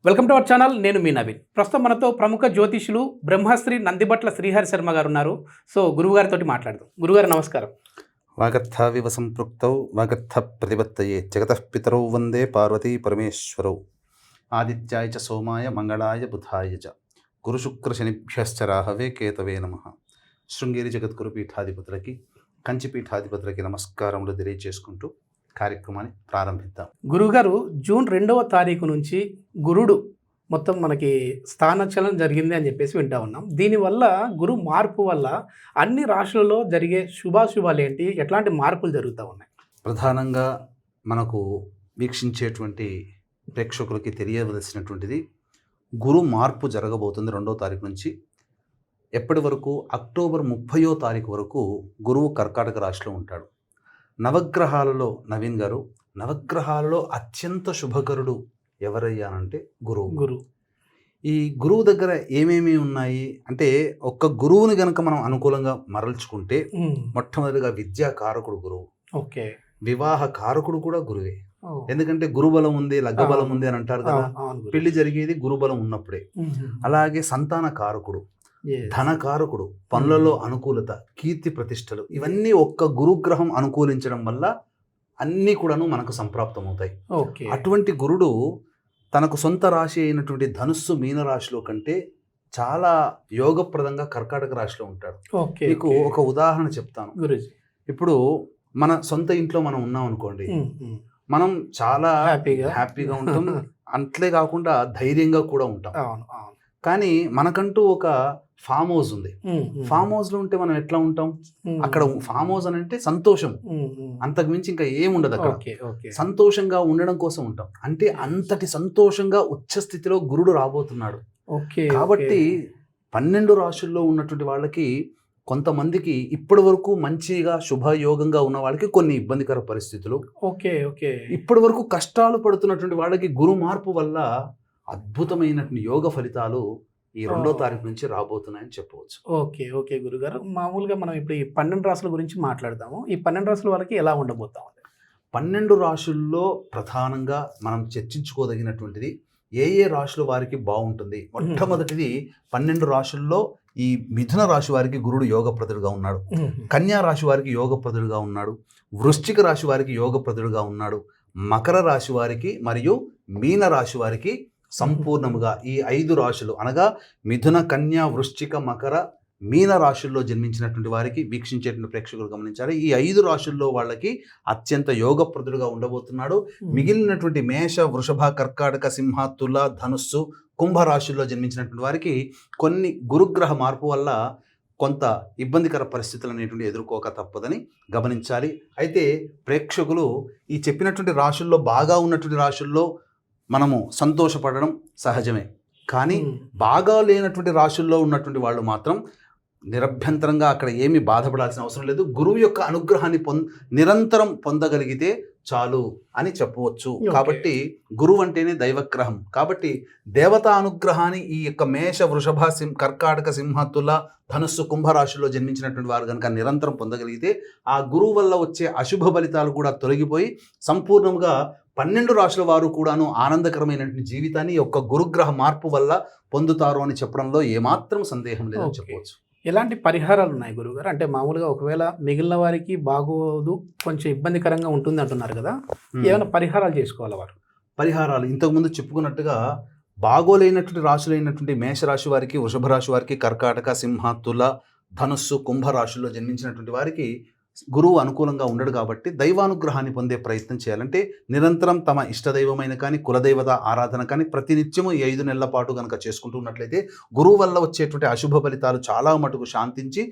Welcome to our channel. నేను మీ నవీన్. ప్రస్తుతం మనతో ప్రముఖ జ్యోతిషులు బ్రహ్మశ్రీ నందిబట్ల శ్రీహరి శర్మ గారు ఉన్నారు. సో గురువుగారితో మాట్లాడదాం. గురుగారు నమస్కారం. వాగర్థావివ సంపృక్తౌ వాగర్థ ప్రతిపత్తయే జగతః పితరౌ వందే పార్వతీ పరమేశ్వరౌ ఆదిత్యాయ చ సోమాయ మంగళాయ బుధాయ చ గురుశుక్ర శనిభ్యశ్చ రాహవే కేతవే నమః. శృంగేరి జగద్గురు పీఠాధిపతులకి కంచి పీఠాధిపతులకి నమస్కారములు తెలియజేసుకుంటూ కార్యక్రమాన్ని ప్రారంభిద్దాం. గురుగారు జూన్ 2వ తారీఖు నుంచి గురుడు మొత్తం మనకి స్థానచలనం జరిగింది అని చెప్పేసి వింటా ఉన్నాం. దీనివల్ల గురు మార్పు వల్ల అన్ని రాశులలో జరిగే శుభాశుభాలు ఏంటి, ఎట్లాంటి మార్పులు జరుగుతూ ఉన్నాయి? ప్రధానంగా మనకు వీక్షించేటువంటి ప్రేక్షకులకి తెలియవలసినటువంటిది, గురు మార్పు జరగబోతుంది 2వ తారీఖు నుంచి. ఎప్పటి వరకు? అక్టోబర్ 30వ తారీఖు వరకు గురువు కర్కాటక రాశిలో ఉంటాడు. నవగ్రహాలలో నవీన్ గారు, నవగ్రహాలలో అత్యంత శుభకరుడు ఎవరయ్యానంటే గురువు. ఈ గురువు దగ్గర ఏమేమి ఉన్నాయి అంటే, ఒక్క గురువుని గనక మనం అనుకూలంగా మరల్చుకుంటే మొట్టమొదటిగా విద్యా కారకుడు గురువు. ఓకే. వివాహ కారకుడు కూడా గురువే. ఎందుకంటే గురుబలం ఉంది, లగ్నబలం ఉంది అని అంటారు కదా. పెళ్లి జరిగేది గురుబలం ఉన్నప్పుడే. అలాగే సంతాన కారకుడు, ధనకారకుడు, పనులలో అనుకూలత, కీర్తి ప్రతిష్టలు, ఇవన్నీ ఒక్క గురుగ్రహం అనుకూలించడం వల్ల అన్నీ కూడాను మనకు సంప్రాప్తమవుతాయి. అటువంటి గురుడు తనకు సొంత రాశి అయినటువంటి ధనుస్సు మీనరాశిలో కంటే చాలా యోగప్రదంగా కర్కాటక రాశిలో ఉంటాడు. మీకు ఒక ఉదాహరణ చెప్తాను. ఇప్పుడు మన సొంత ఇంట్లో మనం ఉన్నాం అనుకోండి, మనం చాలా హ్యాపీగా ఉంటాం. అంతే కాకుండా ధైర్యంగా కూడా ఉంటాం. కానీ మనకంటూ ఒక ఫామ్ హౌస్ ఉంది. ఫామ్ హౌస్ లో ఉంటే మనం ఎట్లా ఉంటాం? అక్కడ ఫామ్ హౌస్ అని అంటే సంతోషం, అంతకు మించి ఇంకా ఏముండదు అక్కడ. సంతోషంగా ఉండడం కోసం ఉంటాం. అంటే అంతటి సంతోషంగా ఉచ్చ స్థితిలో గురుడు రాబోతున్నాడు. కాబట్టి 12 రాశుల్లో ఉన్నటువంటి వాళ్ళకి, కొంతమందికి ఇప్పటి వరకు మంచిగా శుభయోగంగా ఉన్న వాళ్ళకి కొన్ని ఇబ్బందికర పరిస్థితులు, ఇప్పటి వరకు కష్టాలు పడుతున్నటువంటి వాళ్ళకి గురు మార్పు వల్ల అద్భుతమైనటువంటి యోగ ఫలితాలు ఈ 2వ తారీఖు నుంచి రాబోతున్నాయని చెప్పవచ్చు. ఓకే గురుగారు, మామూలుగా మనం ఇప్పుడు ఈ 12 రాశుల గురించి మాట్లాడదాము. ఈ 12 రాశుల వాళ్ళకి ఎలా ఉండబోతాం? 12 రాశుల్లో ప్రధానంగా మనం చర్చించుకోదగినటువంటిది ఏ రాశుల వారికి బాగుంటుంది. మొట్టమొదటిది 12 రాశుల్లో ఈ మిథున రాశి వారికి గురుడు యోగప్రదుడుగా ఉన్నాడు. కన్యా రాశి వారికి యోగప్రదుడుగా ఉన్నాడు. వృశ్చిక రాశి వారికి యోగప్రదుడుగా ఉన్నాడు. మకర రాశి వారికి మరియు మీన రాశి వారికి సంపూర్ణముగా ఈ 5 రాశులు అనగా మిథున, కన్యా, వృశ్చిక, మకర, మీన రాశుల్లో జన్మించినటువంటి వారికి వీక్షించేటువంటి ప్రేక్షకులు గమనించాలి. ఈ 5 రాశుల్లో వాళ్ళకి అత్యంత యోగప్రదుడుగా ఉండబోతున్నాడు. మిగిలినటువంటి మేష, వృషభ, కర్కాటక, సింహ, తుల, ధనుస్సు, కుంభ రాశుల్లో జన్మించినటువంటి వారికి కొన్ని గురుగ్రహ మార్పు వల్ల కొంత ఇబ్బందికర పరిస్థితులు అనేటువంటి ఎదుర్కోక తప్పదని గమనించాలి. అయితే ప్రేక్షకులు ఈ చెప్పినటువంటి రాశుల్లో, బాగా ఉన్నటువంటి రాశుల్లో మనము సంతోషపడడం సహజమే. కానీ బాగా లేనటువంటి రాశుల్లో ఉన్నటువంటి వాళ్ళు మాత్రం నిరభ్యంతరంగా అక్కడ ఏమీ బాధపడాల్సిన అవసరం లేదు. గురువు యొక్క అనుగ్రహాన్ని నిరంతరం పొందగలిగితే చాలు అని చెప్పవచ్చు. కాబట్టి గురువు అంటేనే దైవగ్రహం. కాబట్టి దేవతా అనుగ్రహాన్ని ఈ యొక్క మేష, వృషభ, కర్కాటక, సింహ, తుల, ధనుస్సు, కుంభరాశుల్లో జన్మించినటువంటి వారు కనుక నిరంతరం పొందగలిగితే ఆ గురువు వల్ల వచ్చే అశుభ ఫలితాలు కూడా తొలగిపోయి సంపూర్ణంగా 12 రాశుల వారు కూడాను ఆనందకరమైనటువంటి జీవితాన్ని యొక్క గురుగ్రహ మార్పు వల్ల పొందుతారు అని చెప్పడంలో ఏమాత్రం సందేహం లేదని చెప్పవచ్చు. ఎలాంటి పరిహారాలు ఉన్నాయి గురుగారు? అంటే మామూలుగా ఒకవేళ మిగిలిన వారికి బాగోదు, కొంచెం ఇబ్బందికరంగా ఉంటుంది అంటున్నారు కదా, ఏమైనా పరిహారాలు చేసుకోవాలి వారు? పరిహారాలు ఇంతకుముందు చెప్పుకున్నట్టుగా బాగోలేనటువంటి రాశులైనటువంటి మేషరాశి వారికి, వృషభ రాశి వారికి, కర్కాటక, సింహ, తుల, ధనుస్సు, కుంభ రాశుల్లో జన్మించినటువంటి వారికి గురువు అనుకూలంగా ఉండడు. కాబట్టి దైవానుగ్రహాన్ని పొందే ప్రయత్నం చేయాలంటే నిరంతరం తమ ఇష్టదైవమైన కానీ, కులదైవత ఆరాధన కానీ ప్రతినిత్యము ఈ 5 నెలల పాటు కనుక చేసుకుంటూ ఉన్నట్లయితే గురువు వల్ల వచ్చేటువంటి అశుభ ఫలితాలు చాలా మటుకు శాంతించి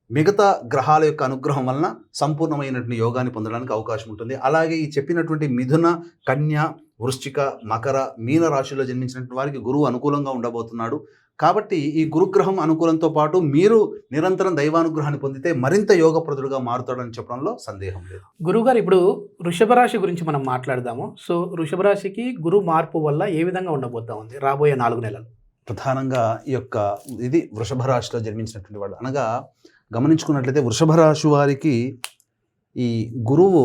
మిగతా గ్రహాల యొక్క అనుగ్రహం వలన సంపూర్ణమైనటువంటి యోగాన్ని పొందడానికి అవకాశం ఉంటుంది. అలాగే ఈ చెప్పినటువంటి మిథున, కన్య, వృశ్చిక, మకర, మీన రాశుల్లో జన్మించినటువంటి వారికి గురువు అనుకూలంగా ఉండబోతున్నాడు. కాబట్టి ఈ గురుగ్రహం అనుకూలంతో పాటు మీరు నిరంతరం దైవానుగ్రహాన్ని పొందితే మరింత యోగప్రదుడుగా మారుతాడని చెప్పడంలో సందేహం లేదు. గురుగారు, ఇప్పుడు వృషభ రాశి గురించి మనం మాట్లాడదాము. సో వృషభ రాశికి గురు మార్పు వల్ల ఏ విధంగా ఉండబోతా ఉంది రాబోయే 4 నెలలు? ప్రధానంగా ఈ యొక్క ఇది వృషభ రాశిలో జన్మించినటువంటి వాళ్ళు అనగా గమనించుకున్నట్లయితే వృషభ రాశి వారికి ఈ గురువు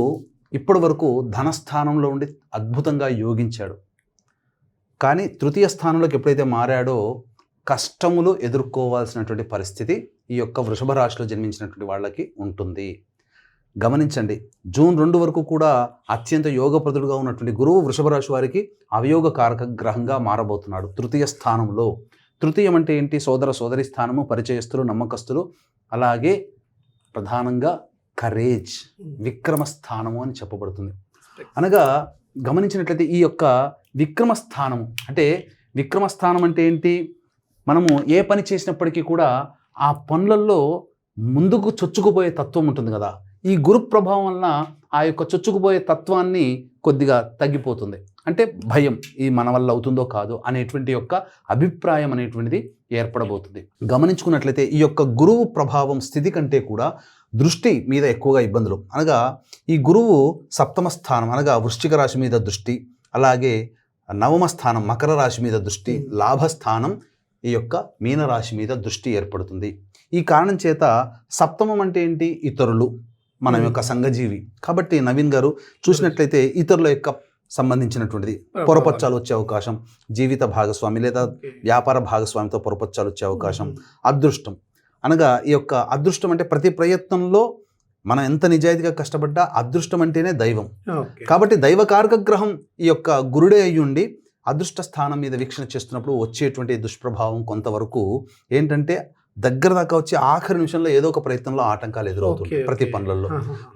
ఇప్పటి వరకు ధనస్థానంలో ఉండి అద్భుతంగా యోగించాడు. కానీ తృతీయ స్థానంలోకి ఎప్పుడైతే మారాడో కష్టములు ఎదుర్కోవాల్సినటువంటి పరిస్థితి ఈ యొక్క వృషభ రాశిలో జన్మించినటువంటి వాళ్ళకి ఉంటుంది. గమనించండి, జూన్ 2 వరకు కూడా అత్యంత యోగప్రదుడుగా ఉన్నటువంటి గురువు వృషభ రాశి వారికి అవయోగ కారక గ్రహంగా మారబోతున్నాడు తృతీయ స్థానంలో. తృతీయం అంటే ఏంటి? సోదర సోదరి స్థానము, పరిచయస్తులు, నమ్మకస్తులు, అలాగే ప్రధానంగా కరేజ్, విక్రమ స్థానము అని చెప్పబడుతుంది. అనగా గమనించినట్లయితే ఈ యొక్క విక్రమ స్థానము అంటే, విక్రమ స్థానం అంటే ఏంటి? మనము ఏ పని చేసినప్పటికీ కూడా ఆ పనులలో ముందుకు చొచ్చుకుపోయే తత్వం ఉంటుంది కదా. ఈ గురు ప్రభావం వలన ఆ యొక్క చొచ్చుకుపోయే తత్వాన్ని కొద్దిగా తగ్గిపోతుంది. అంటే భయం, ఈ మన వల్ల అవుతుందో కాదో అనేటువంటి యొక్క అభిప్రాయం అనేటువంటిది ఏర్పడబోతుంది. గమనించుకున్నట్లయితే ఈ యొక్క గురువు ప్రభావం స్థితి కంటే కూడా దృష్టి మీద ఎక్కువగా ఇబ్బందులు. అనగా ఈ గురువు సప్తమ స్థానం అనగా వృశ్చిక రాశి మీద దృష్టి, అలాగే నవమ స్థానం మకర రాశి మీద దృష్టి, లాభస్థానం ఈ యొక్క మీనరాశి మీద దృష్టి ఏర్పడుతుంది. ఈ కారణం చేత సప్తమం అంటే ఏంటి? ఇతరులు, మన యొక్క సంఘజీవి. కాబట్టి నవీన్ గారు చూసినట్లయితే ఇతరుల యొక్క సంబంధించినటువంటిది పొరపచ్చాలు వచ్చే అవకాశం, జీవిత భాగస్వామి లేదా వ్యాపార భాగస్వామితో పొరపచ్చాలు వచ్చే అవకాశం, అదృష్టం. అనగా ఈ యొక్క అదృష్టం అంటే ప్రతి ప్రయత్నంలో మనం ఎంత నిజాయితీగా కష్టపడ్డా అదృష్టం అంటేనే దైవం. కాబట్టి దైవకారక గ్రహం ఈ యొక్క గురుడే అయ్యుండి అదృష్ట స్థానం మీద వీక్షణ చేస్తున్నప్పుడు వచ్చేటువంటి దుష్ప్రభావం కొంతవరకు ఏంటంటే దగ్గర దాకా వచ్చి ఆఖరి నిమిషంలో ఏదో ఒక ప్రయత్నంలో ఆటంకాలు ఎదురవుతుంది. ప్రతి పనులలో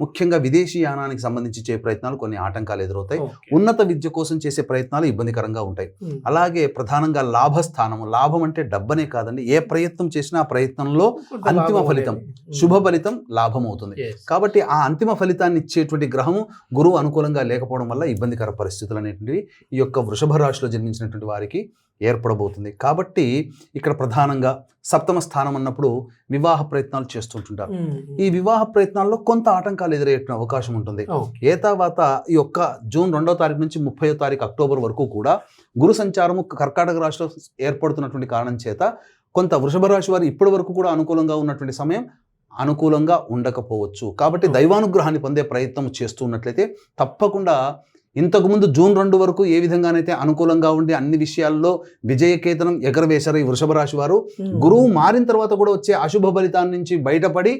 ముఖ్యంగా విదేశీ యానానికి సంబంధించి చేసే ప్రయత్నాలు కొన్ని ఆటంకాలు ఎదురవుతాయి. ఉన్నత విద్య కోసం చేసే ప్రయత్నాలు ఇబ్బందికరంగా ఉంటాయి. అలాగే ప్రధానంగా లాభస్థానము, లాభం అంటే డబ్బనే కాదండి, ఏ ప్రయత్నం చేసినా ఆ ప్రయత్నంలో అంతిమ ఫలితం, శుభ ఫలితం లాభం అవుతుంది. కాబట్టి ఆ అంతిమ ఫలితాన్ని ఇచ్చేటువంటి గ్రహము గురువు అనుకూలంగా లేకపోవడం వల్ల ఇబ్బందికర పరిస్థితులు అనేటువంటివి ఈ యొక్క వృషభ రాశిలో జన్మించినటువంటి వారికి ఏర్పడబోతుంది. కాబట్టి ఇక్కడ ప్రధానంగా సప్తమ స్థానం అన్నప్పుడు వివాహ ప్రయత్నాలు చేస్తుంటుంటారు. ఈ వివాహ ప్రయత్నాల్లో కొంత ఆటంకాలు ఎదురయ్యే అవకాశం ఉంటుంది. ఏ తర్వాత ఈ యొక్క జూన్ 2వ తారీఖు నుంచి 30వ తారీఖు అక్టోబర్ వరకు కూడా గురు సంచారము కర్కాటక రాశిలో ఏర్పడుతున్నటువంటి కారణం చేత కొంత వృషభ రాశి వారు ఇప్పటి వరకు కూడా అనుకూలంగా ఉన్నటువంటి సమయం అనుకూలంగా ఉండకపోవచ్చు. కాబట్టి దైవానుగ్రహాన్ని పొందే ప్రయత్నం చేస్తూ ఉన్నట్లయితే తప్పకుండా ఇంతకుముందు జూన్ 2 వరకు ఏ విధంగానైతే అనుకూలంగా ఉండి అన్ని విషయాల్లో విజయకేతనం ఎగరవేశారు ఈ వృషభ రాశి వారు, గురువు మారిన తర్వాత కూడా వచ్చే అశుభ ఫలితాన్ని నుంచి బయటపడి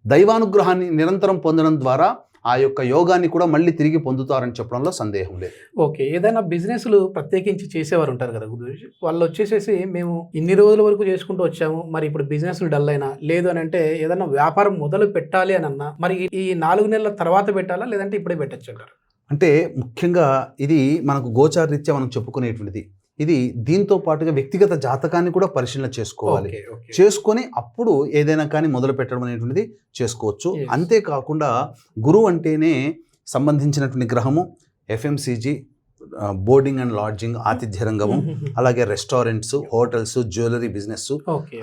దైవానుగ్రహాన్ని నిరంతరం పొందడం ద్వారా ఆ యొక్క యోగాన్ని కూడా మళ్ళీ తిరిగి పొందుతారని చెప్పడంలో సందేహం లేదు. ఓకే, ఏదైనా బిజినెస్లు ప్రత్యేకించి చేసేవారు ఉంటారు కదా గురుజీ, వాళ్ళు వచ్చేసేసి మేము ఇన్ని రోజుల వరకు చేసుకుంటూ వచ్చాము, మరి ఇప్పుడు బిజినెస్లు డల్ అయినా లేదు అని అంటే ఏదైనా వ్యాపారం మొదలు పెట్టాలి అని అన్నా మరి ఈ 4 నెలల తర్వాత పెట్టాలా లేదంటే ఇప్పుడే పెట్టచ్చు అంటారు? అంటే ముఖ్యంగా ఇది మనకు గోచారరీత్యా మనం చెప్పుకునేటువంటిది. ఇది దీంతో పాటుగా వ్యక్తిగత జాతకాన్ని కూడా పరిశీలన చేసుకోవాలి. చేసుకొని అప్పుడు ఏదైనా కానీ మొదలు పెట్టడం అనేటువంటిది చేసుకోవచ్చు. అంతేకాకుండా గురువు అంటేనే సంబంధించినటువంటి గ్రహము ఎఫ్ఎంసీజీ, బోర్డింగ్ అండ్ లాడ్జింగ్, ఆతిథ్య రంగము, అలాగే రెస్టారెంట్స్, హోటల్స్, జ్యువెలరీ బిజినెస్,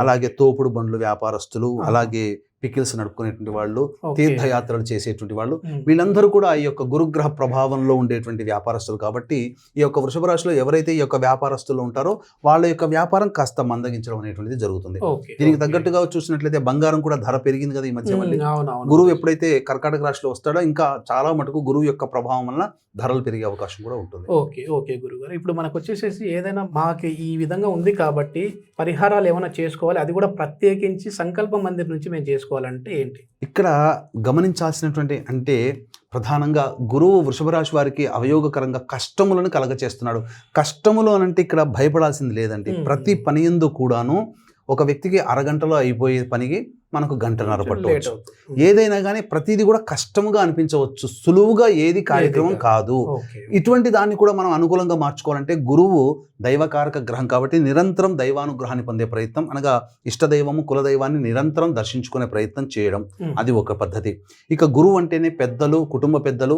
అలాగే తోపుడు బండ్లు వ్యాపారస్తులు, అలాగే పికిల్స్ నడుపుకునేటువంటి వాళ్ళు, తీర్థయాత్రలు చేసేటువంటి వాళ్ళు, వీళ్ళందరూ కూడా ఈ యొక్క గురుగ్రహ ప్రభావంలో ఉండేటువంటి వ్యాపారస్తులు. కాబట్టి ఈ యొక్క వృషభ రాశిలో ఎవరైతే ఈ యొక్క వ్యాపారస్తులు ఉంటారో వాళ్ళ యొక్క వ్యాపారం కాస్త మందగించడం అనేటువంటిది జరుగుతుంది. దీనికి తగ్గట్టుగా చూసినట్లయితే బంగారం కూడా ధర పెరిగింది కదా ఈ మధ్య. మళ్ళీ గురువు ఎప్పుడైతే కర్కాటక రాశిలో వస్తాడో ఇంకా చాలా మటుకు గురువు యొక్క ప్రభావం వలన ధరలు పెరిగే అవకాశం కూడా ఉంటుంది. ఓకే గురుగారు, ఇప్పుడు మనకు వచ్చేసేసి ఏదైనా మాకు ఈ విధంగా ఉంది కాబట్టి పరిహారాలు ఏమైనా చేసుకోవాలి, అది కూడా ప్రత్యేకించి సంకల్ప మందిర్ నుంచి మేము చేసుకోవాలంటే ఏంటి? ఇక్కడ గమనించాల్సినటువంటి అంటే ప్రధానంగా గురువు వృషభ రాశి వారికి అవయోగకరంగా కష్టములను కలగచేస్తున్నాడు. కష్టములు అనంటే ఇక్కడ భయపడాల్సింది లేదండి. ప్రతి పని యందు కూడాను ఒక వ్యక్తికి అరగంటలో అయిపోయే పనికి మనకు గంటన్నర పట్టవచ్చు. ఏదైనా కానీ ప్రతిదీ కూడా కష్టముగా అనిపించవచ్చు, సులువుగా ఏది కార్యక్రమం కాదు. ఇటువంటి దాన్ని కూడా మనం అనుకూలంగా మార్చుకోవాలంటే గురువు దైవకారక గ్రహం కాబట్టి నిరంతరం దైవానుగ్రహాన్ని పొందే ప్రయత్నం, అనగా ఇష్టదైవము కులదైవాన్ని నిరంతరం దర్శించుకునే ప్రయత్నం చేయడం, అది ఒక పద్ధతి. ఇక గురువు అంటేనే పెద్దలు, కుటుంబ పెద్దలు,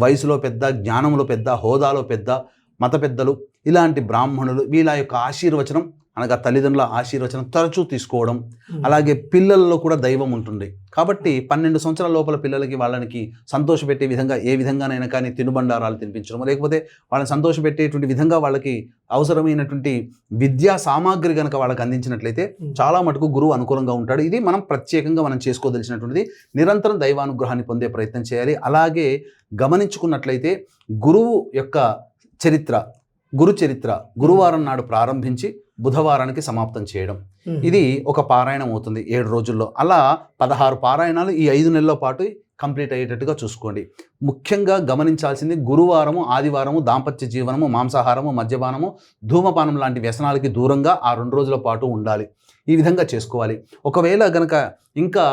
వయసులో పెద్ద, జ్ఞానంలో పెద్ద, హోదాలో పెద్ద, మత పెద్దలు, ఇలాంటి బ్రాహ్మణులు, వీళ్ళ యొక్క ఆశీర్వచనం అనగా తల్లిదండ్రుల ఆశీర్వచనం తరచూ తీసుకోవడం. అలాగే పిల్లల్లో కూడా దైవం ఉంటుంది కాబట్టి 12 సంవత్సరాల లోపల పిల్లలకి వాళ్ళకి సంతోషపెట్టే విధంగా ఏ విధంగానైనా కానీ తినుబండారాలు తినిపించడం, లేకపోతే వాళ్ళని సంతోషపెట్టేటువంటి విధంగా వాళ్ళకి అవసరమైనటువంటి విద్యా సామాగ్రి కనుక వాళ్ళకి అందించినట్లయితే చాలా మటుకు గురువు అనుకూలంగా ఉంటాడు. ఇది మనం ప్రత్యేకంగా మనం చేసుకోదలిచినటువంటిది. నిరంతరం దైవానుగ్రహాన్ని పొందే ప్రయత్నం చేయాలి. అలాగే గమనించుకున్నట్లయితే గురువు యొక్క చరిత్ర గురు చరిత్ర గురువారం నాడు ప్రారంభించి బుధవారానికి సమాప్తం చేయడం. ఇది ఒక పారాయణం అవుతుంది 7 రోజుల్లో. అలా 16 పారాయణాలు ఈ 5 నెలల పాటు కంప్లీట్ అయ్యేటట్టుగా చూసుకోండి. ముఖ్యంగా గమనించాల్సింది గురువారము ఆదివారము దాంపత్య జీవనము, మాంసాహారము, మద్యపానము, ధూమపానం లాంటి వ్యసనాలకి దూరంగా ఆ 2 రోజుల పాటు ఉండాలి. ఈ విధంగా చేసుకోవాలి. ఒకవేళ గనక ఇంకా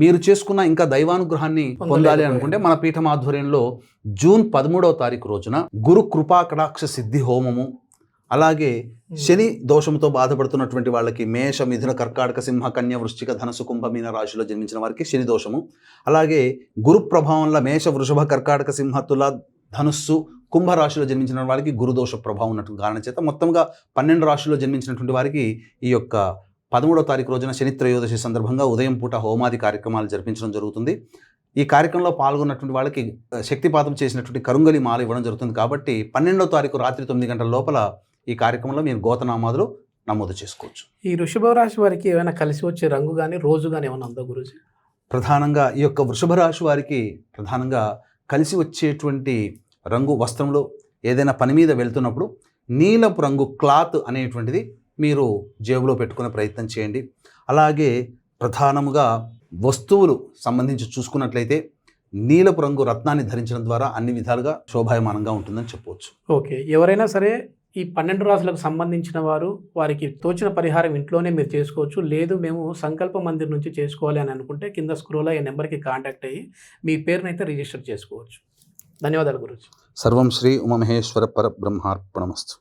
మీరు చేసుకున్న ఇంకా దైవానుగ్రహాన్ని పొందాలి అనుకుంటే మన పీఠం ఆధ్వర్యంలో జూన్ 13వ తారీఖు రోజున గురు కృపా కటాక్ష సిద్ధి హోమము, అలాగే శని దోషంతో బాధపడుతున్నటువంటి వాళ్ళకి మేష మిథున కర్కాటక సింహ కన్య వృశ్చిక ధనసు కుంభ మీన రాశిలో జన్మించిన వారికి శని దోషము, అలాగే గురు ప్రభావంలో మేష వృషభ కర్కాటక సింహ తుల ధనుస్సు కుంభ రాశిలో జన్మించిన వారికి గురుదోష ప్రభావం ఉన్నటువంటి కారణం చేత మొత్తంగా 12 రాశిలో జన్మించినటువంటి వారికి ఈ యొక్క 13వ తారీఖు రోజున శని త్రయోదశి సందర్భంగా ఉదయం పూట హోమాది కార్యక్రమాలు జరిపించడం జరుగుతుంది. ఈ కార్యక్రమంలో పాల్గొన్నటువంటి వాళ్ళకి శక్తిపాతం చేసినటువంటి కరుంగలి మాల ఇవ్వడం జరుగుతుంది. కాబట్టి 12వ తారీఖు రాత్రి 9 గంటల లోపల ఈ కార్యక్రమంలో మీరు గోతనామాదులు నమోదు చేసుకోవచ్చు. ఈ వృషభ రాశి వారికి ఏమైనా కలిసి వచ్చే రంగు కానీ రోజు కానీ ఏమైనా ఉందా గురూజీ? ప్రధానంగా ఈ యొక్క వృషభ రాశి వారికి ప్రధానంగా కలిసి వచ్చేటువంటి రంగు వస్త్రంలో ఏదైనా పని మీద వెళ్తున్నప్పుడు నీలపు రంగు క్లాత్ అనేటువంటిది మీరు జేబులో పెట్టుకునే ప్రయత్నం చేయండి. అలాగే ప్రధానముగా వస్తువులు సంబంధించి చూసుకున్నట్లయితే నీలపు రంగు రత్నాన్ని ధరించడం ద్వారా అన్ని విధాలుగా శోభాయమానంగా ఉంటుందని చెప్పవచ్చు. ఓకే, ఎవరైనా సరే ఈ 12 రాశులకు సంబంధించిన వారు వారికి తోచిన పరిహారం ఇంట్లోనే మీరు చేసుకోవచ్చు. లేదు మేము సంకల్ప మందిర్ నుంచి చేసుకోవాలి అని అనుకుంటే కింద స్క్రోల్ అయ్యే నెంబర్కి కాంటాక్ట్ అయ్యి మీ పేరునైతే రిజిస్టర్ చేసుకోవచ్చు. ధన్యవాదాలు గురూజీ. సర్వం శ్రీ ఉమామహేశ్వర పరబ్రహ్మార్పణమస్తు.